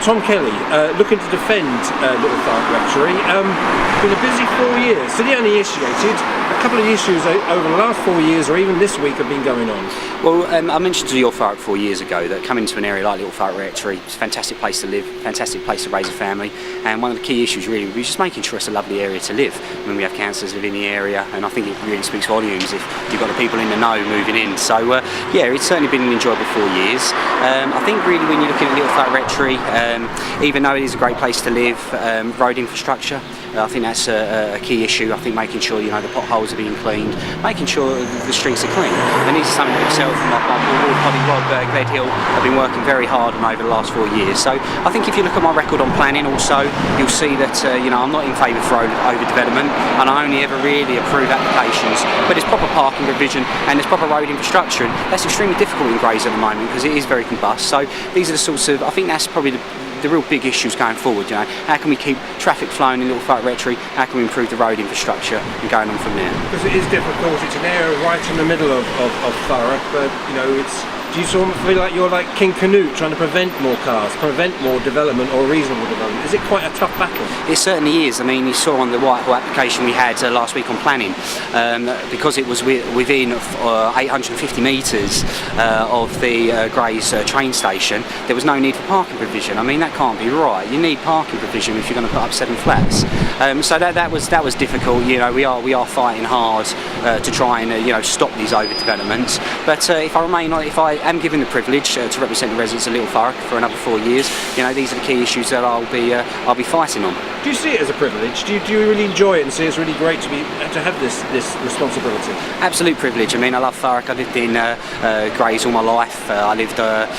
Tom Kelly, looking to defend Little Thurrock Rectory. Been a busy 4 years. So the only initiated, a couple of issues over the last 4 years or even this week have been going on. Well, I mentioned to Little Thurrock 4 years ago that coming to an area like Little Thurrock Rectory, it's a fantastic place to live, fantastic place to raise a family, and one of the key issues really was just making sure it's a lovely area to live. When we have councillors living in the area, and I think it really speaks volumes if you've got the people in the know moving in. So yeah, it's certainly been an enjoyable 4 years. I think really when you're looking at Little Thurrock Rectory, even though it is a great place to live, road infrastructure, I think that's a key issue. I think making sure the potholes are being cleaned, making sure the streets are clean, and these are something that myself and my ward colleague Rob Gledhill have been working very hard on over the last 4 years. So I think if you look at my record on planning also, you'll see that I'm not in favour for overdevelopment, and I only ever really approve applications but there's proper parking provision and there's proper road infrastructure, and that's extremely difficult in Grays at the moment because it is very combust. So these are the sorts of, I think that's probably the real big issues going forward. How can we keep traffic flowing in Little Thurrock Rectory? How can we improve the road infrastructure and going on from there? Because it is difficult. It's an area right in the middle of Thurrock, but it's. Do you sort of feel like you're like King Canute trying to prevent more cars, prevent more development or reasonable development? Is it quite a tough battle? It certainly is. I mean, you saw on the Whitehall application we had last week on planning, because it was within 850 metres of the Grays train station, there was no need for parking provision. I mean, that can't be right. You need parking provision if you're going to put up 7 flats. So that was difficult. We are fighting hard to try and stop these overdevelopments. But if I am given the privilege to represent the residents of Little Thurrock for another 4 years, these are the key issues that I'll be fighting on. Do you see it as a privilege? Do you really enjoy it and see it's really great to have this responsibility? Absolute privilege. I mean, I love Thurrock. I lived in Grays all my life. I lived I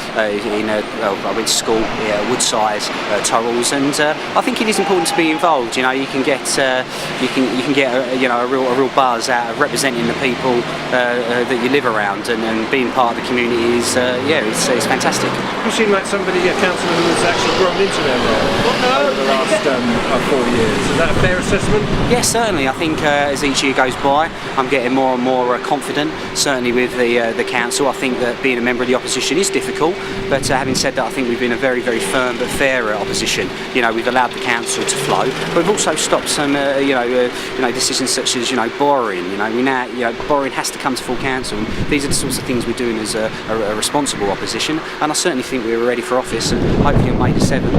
went to school Woodside, Thurrock, and I think it is important to be involved. You can get a real buzz out of representing the people that you live around, and being part of the community is it's fantastic. You seem like a councillor who has actually grown into their role over the last 4 years. Is that a fair assessment? Yes, certainly. I think as each year goes by, I'm getting more and more confident. Certainly with the council, I think that being a member of the opposition is difficult. But having said that, I think we've been a very, very firm but fair opposition. We've allowed the council to flow, but we've also stopped some decisions such as borrowing. Borrowing has to come to full council. These are the sorts of things we're doing as a responsible opposition, and I certainly think we're ready for office, and hopefully on May the 7th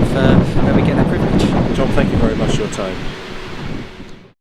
we get that privilege. Tom, thank you very much for your time.